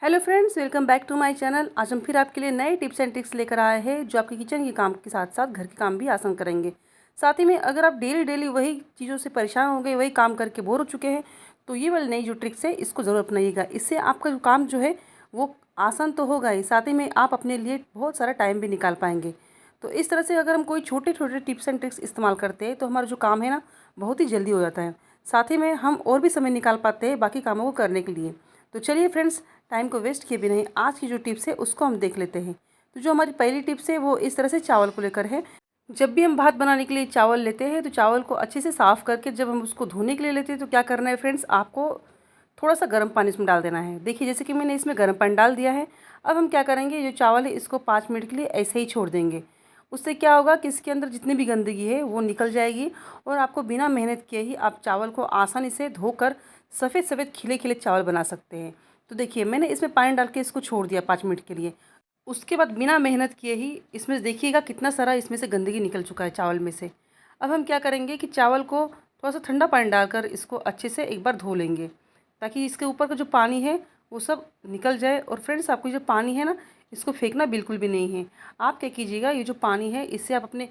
Hello friends, welcome back to my channel. आज हम फिर आपके लिए नए टिप्स एंड ट्रिक्स लेकर आए हैं जो आपके किचन के काम के साथ साथ घर के काम भी आसान करेंगे। साथ ही में अगर आप डेली डेली वही चीज़ों से परेशान हो गए, वही काम करके बोर हो चुके हैं, तो ये वाली नई जो ट्रिक्स है इसको ज़रूर अपनाइएगा। इससे आपका जो काम जो है वो आसान तो होगा ही, साथ ही में आप अपने लिए बहुत सारा टाइम भी निकाल पाएंगे। तो इस तरह से अगर हम कोई छोटे छोटे टिप्स एंड ट्रिक्स इस्तेमाल करते हैं तो हमारा जो काम है ना बहुत ही जल्दी हो जाता है। साथ ही में हम और भी समय निकाल पाते हैं बाकी कामों को करने के लिए। तो चलिए फ्रेंड्स, टाइम को वेस्ट किए बिना ही आज की जो टिप्स है उसको हम देख लेते हैं। तो जो हमारी पहली टिप्स है वो इस तरह से चावल को लेकर है। जब भी हम भात बनाने के लिए चावल लेते हैं तो चावल को अच्छे से साफ़ करके जब हम उसको धोने के लिए लेते हैं तो क्या करना है फ्रेंड्स, आपको थोड़ा सा गर्म पानी इसमें डाल देना है। देखिए जैसे कि मैंने इसमें गर्म पानी डाल दिया है। अब हम क्या करेंगे, जो चावल है इसको 5 मिनट के लिए ऐसे ही छोड़ देंगे। उससे क्या होगा कि इसके अंदर जितनी भी गंदगी है वो निकल जाएगी और आपको बिना मेहनत किए ही आप चावल को आसानी से धोकर सफ़ेद सफ़ेद खिले खिले चावल बना सकते हैं। तो देखिए मैंने इसमें पानी डाल के इसको छोड़ दिया 5 मिनट के लिए। उसके बाद बिना मेहनत किए ही इसमें देखिएगा कितना सारा इसमें से गंदगी निकल चुका है चावल में से। अब हम क्या करेंगे कि चावल को थोड़ा सा ठंडा पानी डालकर इसको अच्छे से एक बार धो लेंगे ताकि इसके ऊपर का जो पानी है वो सब निकल जाए। और फ्रेंड्स, आपको जो पानी है ना इसको फेंकना बिल्कुल भी नहीं है। आप क्या कीजिएगा, ये जो पानी है इससे आप अपने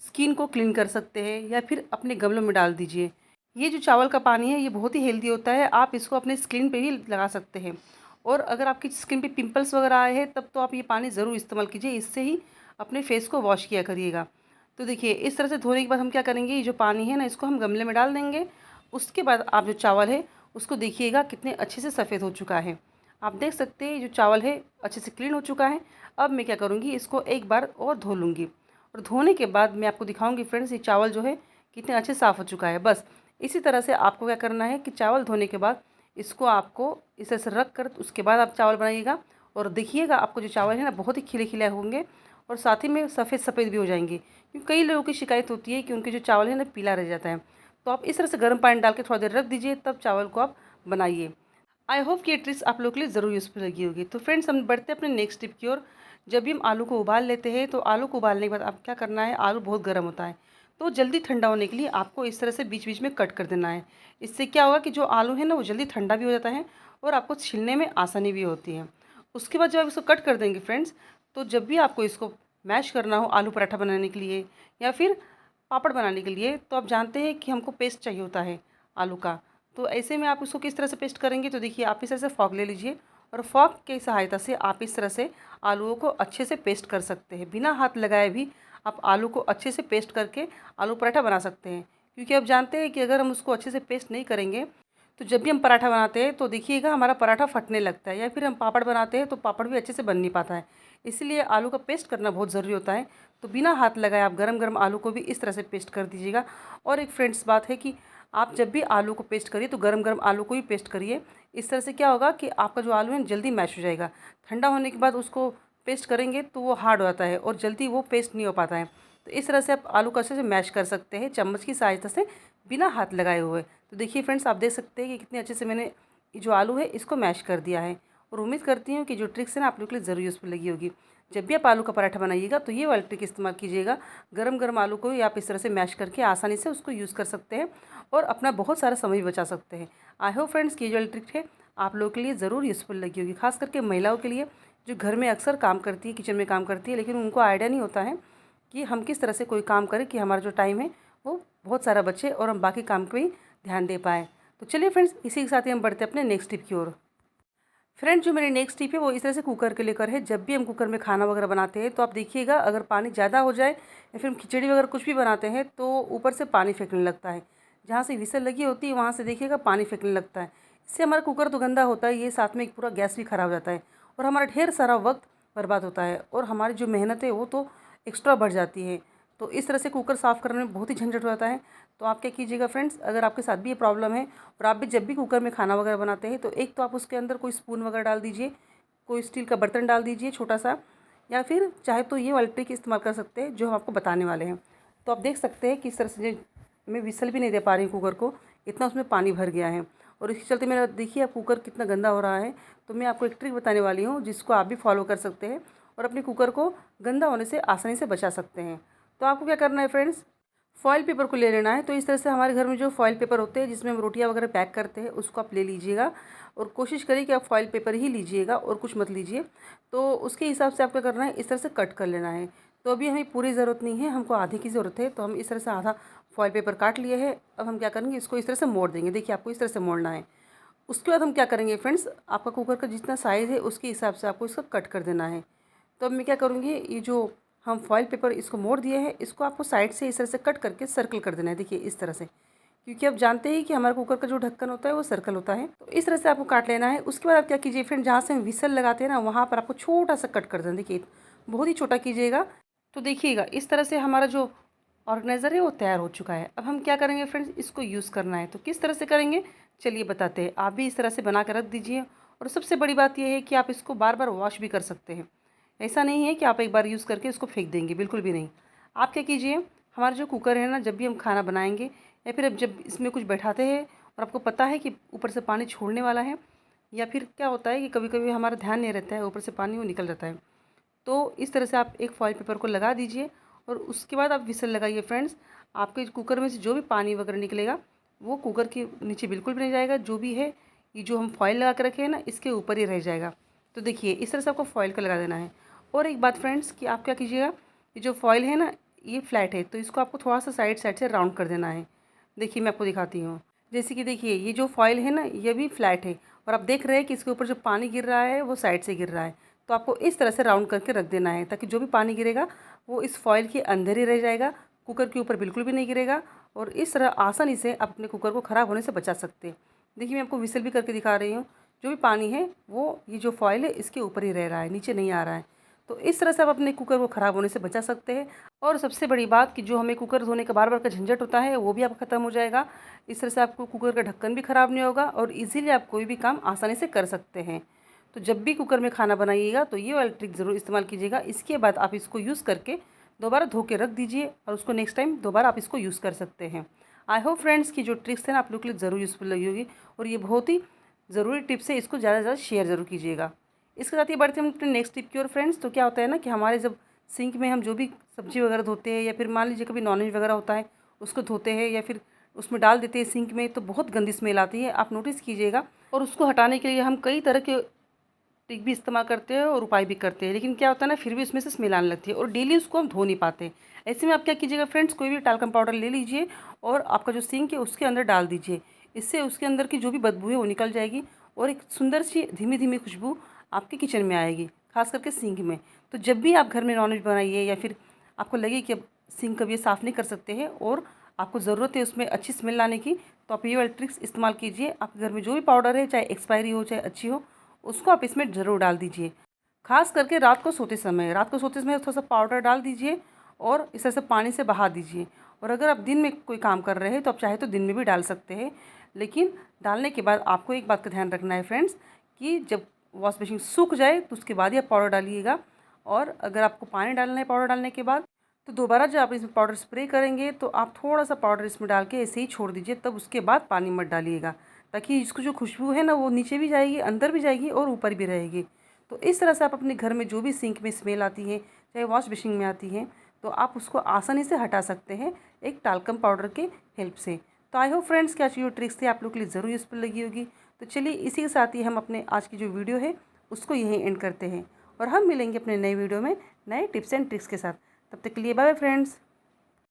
स्किन को क्लीन कर सकते हैं या फिर अपने गमलों में डाल दीजिए। ये जो चावल का पानी है ये बहुत ही हेल्दी होता है, आप इसको अपने स्किन पे भी लगा सकते हैं। और अगर आपकी स्किन पे पिंपल्स वगैरह आए हैं तब तो आप ये पानी ज़रूर इस्तेमाल कीजिए, इससे ही अपने फेस को वॉश किया करिएगा। तो देखिए इस तरह से धोने के बाद हम क्या करेंगे, ये जो पानी है ना इसको हम गमले में डाल देंगे। उसके बाद आप जो चावल है उसको देखिएगा कितने अच्छे से सफ़ेद हो चुका है। आप देख सकते हैं जो चावल है अच्छे से क्लीन हो चुका है। अब मैं क्या करूँगी, इसको एक बार और धो लूँगी और धोने के बाद मैं आपको दिखाऊंगी फ्रेंड्स ये चावल जो है कितने अच्छे साफ़ हो चुका है। बस इसी तरह से आपको क्या करना है कि चावल धोने के बाद इसको आपको इस तरह से रख कर उसके बाद आप चावल बनाइएगा। और देखिएगा आपको जो चावल है ना बहुत ही खिले खिले होंगे और साथ ही में सफ़ेद सफ़ेद भी हो जाएंगे, क्योंकि कई लोगों की शिकायत होती है कि उनके जो चावल है ना पीला रह जाता है। तो आप इस तरह से गर्म पानी डाल के थोड़ा देर रख दीजिए, तब चावल को आप बनाइए। आई होप कि ये ट्रिक्स आप लोगों के लिए ज़रूर यूज़फुल लगी होगी। तो फ्रेंड्स, हम बढ़ते हैं अपने नेक्स्ट टिप की ओर। जब भी हम आलू को उबाल लेते हैं तो आलू को उबालने के बाद आप क्या करना है, आलू बहुत गर्म होता है तो जल्दी ठंडा होने के लिए आपको इस तरह से बीच बीच में कट कर देना है। इससे क्या होगा कि जो आलू है ना वो जल्दी ठंडा भी हो जाता है और आपको छीलने में आसानी भी होती है। उसके बाद जब आप इसको कट कर देंगे फ्रेंड्स, तो जब भी आपको इसको मैश करना हो आलू पराठा बनाने के लिए या फिर पापड़ बनाने के लिए, तो आप जानते हैं कि हमको पेस्ट चाहिए होता है आलू का। तो ऐसे में आप उसको किस तरह से पेस्ट करेंगे, तो देखिए आप इस तरह से फॉक ले लीजिए और फॉक की सहायता से आप इस तरह से आलूओं को अच्छे से पेस्ट कर सकते हैं। बिना हाथ लगाए भी आप आलू को अच्छे से पेस्ट करके आलू पराठा बना सकते हैं। क्योंकि आप जानते हैं कि अगर हम उसको अच्छे से पेस्ट नहीं करेंगे तो जब भी हम पराठा बनाते हैं तो देखिएगा हमारा पराठा फटने लगता है, या फिर हम पापड़ बनाते हैं तो पापड़ भी अच्छे से बन नहीं पाता है। इसीलिए आलू का पेस्ट करना बहुत ज़रूरी होता है। तो बिना हाथ लगाए आप गरम गरम आलू को भी इस तरह से पेस्ट कर दीजिएगा। और एक फ्रेंड्स बात है कि आप जब भी आलू को पेस्ट करिए तो गरम गरम आलू को ही पेस्ट करिए। इस तरह से क्या होगा कि आपका जो आलू है जल्दी मैश हो जाएगा। ठंडा होने के बाद उसको पेस्ट करेंगे तो वो हार्ड हो जाता है और जल्दी वो पेस्ट नहीं हो पाता है। तो इस तरह से आप आलू को अच्छे से मैश कर सकते हैं चम्मच की सहायता से, बिना हाथ लगाए हुए। तो देखिए फ्रेंड्स, आप देख सकते हैं कि कितने अच्छे से मैंने ये जो आलू है इसको मैश कर दिया है। और उम्मीद करती हूँ कि जो ट्रिक्स है ना आप लोग के लिए ज़रूर यूज़फुल लगी होगी। जब भी आप आलू का पराठा बनाइएगा तो ये वाली ट्रिक इस्तेमाल कीजिएगा। गरम गरम आलू को ही आप इस तरह से मैश करके आसानी से उसको यूज़ कर सकते हैं और अपना बहुत सारा समय भी बचा सकते हैं। आई होप फ्रेंड्स कि ये जो वाली ट्रिक है आप लोगों के लिए ज़रूर यूज़फुल लगी होगी, खास करके महिलाओं के लिए जो घर में अक्सर काम करती है, किचन में काम करती है, लेकिन उनको आइडिया नहीं होता है कि हम किस तरह से कोई काम करें कि हमारा जो टाइम है वो बहुत सारा बचे और हम बाकी काम पे भी ध्यान दे पाएँ। तो चलिए फ्रेंड्स, इसी के साथ ही हम बढ़ते हैं अपने नेक्स्ट टिप की ओर। फ्रेंड्स, जो मेरी नेक्स्ट टिप है वो इस तरह से कुकर के लेकर है। जब भी हम कुकर में खाना वगैरह बनाते हैं तो आप देखिएगा अगर पानी ज़्यादा हो जाए या फिर हम खिचड़ी वगैरह कुछ भी बनाते हैं तो ऊपर से पानी फेंकने लगता है। जहाँ से विसल लगी होती है वहाँ से देखिएगा पानी फेंकने लगता है। इससे हमारा कुकर तो गंदा होता है, ये साथ में एक पूरा गैस भी ख़राब हो जाता है और हमारा ढेर सारा वक्त बर्बाद होता है और हमारी जो मेहनत है वो तो एक्स्ट्रा बढ़ जाती है। तो इस तरह से कुकर साफ़ करने में बहुत ही झंझट हो जाता है। तो आप क्या कीजिएगा फ्रेंड्स, अगर आपके साथ भी ये प्रॉब्लम है और आप भी जब भी कुकर में खाना वगैरह बनाते हैं तो एक तो आप उसके अंदर कोई स्पून वगैरह डाल दीजिए, कोई स्टील का बर्तन डाल दीजिए छोटा सा, या फिर चाहे तो ये वाली ट्रिक इस्तेमाल कर सकते हैं जो हम आपको बताने वाले हैं। तो आप देख सकते हैं कि इस तरह से मैं विसल भी नहीं दे पा रही हूँ कुकर को, इतना उसमें पानी भर गया है और इसके चलते मेरा देखिए अब कुकर कितना गंदा हो रहा है। तो मैं आपको एक ट्रिक बताने वाली हूँ जिसको आप भी फॉलो कर सकते हैं और अपने कुकर को गंदा होने से आसानी से बचा सकते हैं। तो आपको क्या करना है फ्रेंड्स, फॉइल पेपर को ले लेना है। तो इस तरह से हमारे घर में जो फॉइल पेपर होते हैं जिसमें हम रोटियां वगैरह पैक करते हैं उसको आप ले लीजिएगा, और कोशिश करिए कि आप फॉइल पेपर ही लीजिएगा और कुछ मत लीजिए। तो उसके हिसाब से आपको करना है, इस तरह से कट कर लेना है। तो अभी हमें पूरी ज़रूरत नहीं है, हमको आधे की ज़रूरत है, तो हम इस तरह से आधा फॉइल पेपर काट लिए है। अब हम क्या करेंगे, इसको इस तरह से मोड़ देंगे। देखिए आपको इस तरह से मोड़ना है। उसके बाद हम क्या करेंगे फ्रेंड्स, आपका कुकर का जितना साइज़ है उसके हिसाब से आपको इसको कट कर देना है। तो अब मैं क्या करूँगी, ये जो हम फॉइल पेपर इसको मोड़ दिए हैं, इसको आपको साइड से इस तरह से कट करके सर्कल कर देना है। देखिए इस तरह से, क्योंकि आप जानते हैं कि हमारे कुकर का जो ढक्कन होता है वो सर्कल होता है। तो इस तरह से आपको काट लेना है। उसके बाद आप क्या कीजिए फ्रेंड, जहाँ से हम विसल लगाते हैं ना, वहाँ पर आपको छोटा सा कट कर देना। देखिए बहुत ही छोटा कीजिएगा। तो देखिएगा इस तरह से हमारा जो ऑर्गेनाइज़र है वो तैयार हो चुका है। अब हम क्या करेंगे फ्रेंड्स, इसको यूज़ करना है। तो किस तरह से करेंगे चलिए बताते हैं। आप भी इस तरह से बना कर रख दीजिए। और सबसे बड़ी बात यह है कि आप इसको बार बार वॉश भी कर सकते हैं। ऐसा नहीं है कि आप एक बार यूज़ करके इसको फेंक देंगे, बिल्कुल भी नहीं। आप क्या कीजिए, हमारा जो कुकर है ना, जब भी हम खाना बनाएंगे या फिर अब जब इसमें कुछ बैठाते हैं और आपको पता है कि ऊपर से पानी छोड़ने वाला है, या फिर क्या होता है कि कभी कभी हमारा ध्यान नहीं रहता है, ऊपर से पानी वो निकल जाता है, तो इस तरह से आप एक फॉइल पेपर को लगा दीजिए और उसके बाद आप विसल लगाइए फ्रेंड्स। आपके कुकर में से जो भी पानी वगैरह निकलेगा वो कुकर के नीचे बिल्कुल भी नहीं जाएगा। जो भी है ये जो हम फॉइल लगा कर रखे हैं ना, इसके ऊपर ही रह जाएगा। तो देखिए इस तरह से आपको फॉइल का लगा देना है। और एक बात फ्रेंड्स कि आप क्या कीजिएगा, ये जो फॉइल है ना ये फ्लैट है, तो इसको आपको थोड़ा सा साइड साइड से राउंड कर देना है। देखिए मैं आपको दिखाती हूँ। जैसे कि देखिए ये जो फॉइल है ना ये भी फ्लैट है, और आप देख रहे हैं कि इसके ऊपर जो पानी गिर रहा है वो साइड से गिर रहा है। तो आपको इस तरह से राउंड करके रख देना है, ताकि जो भी पानी गिरेगा वो इस फॉइल के अंदर ही रह जाएगा, कुकर के ऊपर बिल्कुल भी नहीं गिरेगा। और इस तरह आसानी से आप अपने कुकर को ख़राब होने से बचा सकते हैं। देखिए मैं आपको विसल भी करके दिखा रही हूँ। जो भी पानी है वो ये जो फॉइल है इसके ऊपर ही रह रहा है, नीचे नहीं आ रहा है। तो इस तरह से आप अपने कुकर को ख़राब होने से बचा सकते हैं। और सबसे बड़ी बात कि जो हमें कुकर धोने का बार बार का झंझट होता है वो भी आप ख़त्म हो जाएगा। इस तरह से आपको कुकर का ढक्कन भी ख़राब नहीं होगा और इजीली आप कोई भी काम आसानी से कर सकते हैं। तो जब भी कुकर में खाना बनाइएगा तो ये वाली ट्रिक ज़रूर इस्तेमाल कीजिएगा। इसके बाद आप इसको यूज़ करके दोबारा धो के रख दीजिए और उसको नेक्स्ट टाइम दोबारा आप इसको यूज़ कर सकते हैं। आई होप फ्रेंड्स की जो ट्रिक्स हैं ना आप लोग के लिए ज़रूर यूज़फुल लगी होगी, और ये बहुत ही ज़रूरी टिप्स है, इसको ज़्यादा से ज़्यादा शेयर ज़रूर कीजिएगा। इसके साथ ही बढ़ते हम अपने नेक्स्ट टिप की ओर फ्रेंड्स। तो क्या होता है ना कि हमारे जब सिंक में हम जो भी सब्ज़ी वगैरह धोते हैं, या फिर मान लीजिए कभी नॉनवेज वगैरह होता है उसको धोते हैं या फिर उसमें डाल देते हैं सिंक में, तो बहुत गंदी स्मेल आती है, आप नोटिस कीजिएगा। और उसको हटाने के लिए हम कई तरह के ट्रिक भी इस्तेमाल करते हैं और उपाय भी करते हैं, लेकिन क्या होता है ना फिर भी उसमें से स्मेल आने लगती है और डेली उसको हम धो नहीं पाते। ऐसे में आप क्या कीजिएगा फ्रेंड्स, कोई भी टाल्कम पाउडर ले लीजिए और आपका जो सिंक है उसके अंदर डाल दीजिए। इससे उसके अंदर की जो भी बदबू है वो निकल जाएगी और एक सुंदर सी धीमी धीमी खुशबू आपके किचन में आएगी, खास करके सिंक में। तो जब भी आप घर में नॉनवेज बनाइए या फिर आपको लगे कि अब सिंक कभी साफ़ नहीं कर सकते हैं और आपको ज़रूरत है उसमें अच्छी स्मेल लाने की, तो आप ये वाली ट्रिक्स इस्तेमाल कीजिए। आपके घर में जो भी पाउडर है, चाहे एक्सपायरी हो चाहे अच्छी हो, उसको आप इसमें ज़रूर डाल दीजिए। खास करके रात को सोते समय थोड़ा सा पाउडर डाल दीजिए और इस तरह से पानी से बहा दीजिए। और अगर आप दिन में कोई काम कर रहे हैं तो आप चाहे तो दिन में भी डाल सकते हैं, लेकिन डालने के बाद आपको एक बात का ध्यान रखना है फ्रेंड्स कि जब वॉश बेसिन सूख जाए तो उसके बाद ही आप पाउडर डालिएगा। और अगर आपको पानी डालना है पाउडर डालने के बाद, तो दोबारा जब आप इसमें पाउडर स्प्रे करेंगे तो आप थोड़ा सा पाउडर इसमें डाल के ऐसे ही छोड़ दीजिए, तब उसके बाद पानी मत डालिएगा, ताकि इसको जो खुशबू है ना वो नीचे भी जाएगी, अंदर भी जाएगी और ऊपर भी रहेगी। तो इस तरह से आप अपने घर में जो भी सिंक में स्मेल आती है, चाहे वॉश बेसिन में आती है, तो आप उसको आसानी से हटा सकते हैं एक टाल्कम पाउडर के हेल्प से। तो आई होप फ्रेंड्स कि आज की जो ट्रिक्स थी आप लोग के लिए ज़रूर यूज़फुल लगी होगी। तो चलिए इसी के साथ ही हम अपने आज की जो वीडियो है उसको यहीं एंड करते हैं, और हम मिलेंगे अपने नए वीडियो में नए टिप्स एंड ट्रिक्स के साथ। तब तक के लिए बाय बाय फ्रेंड्स।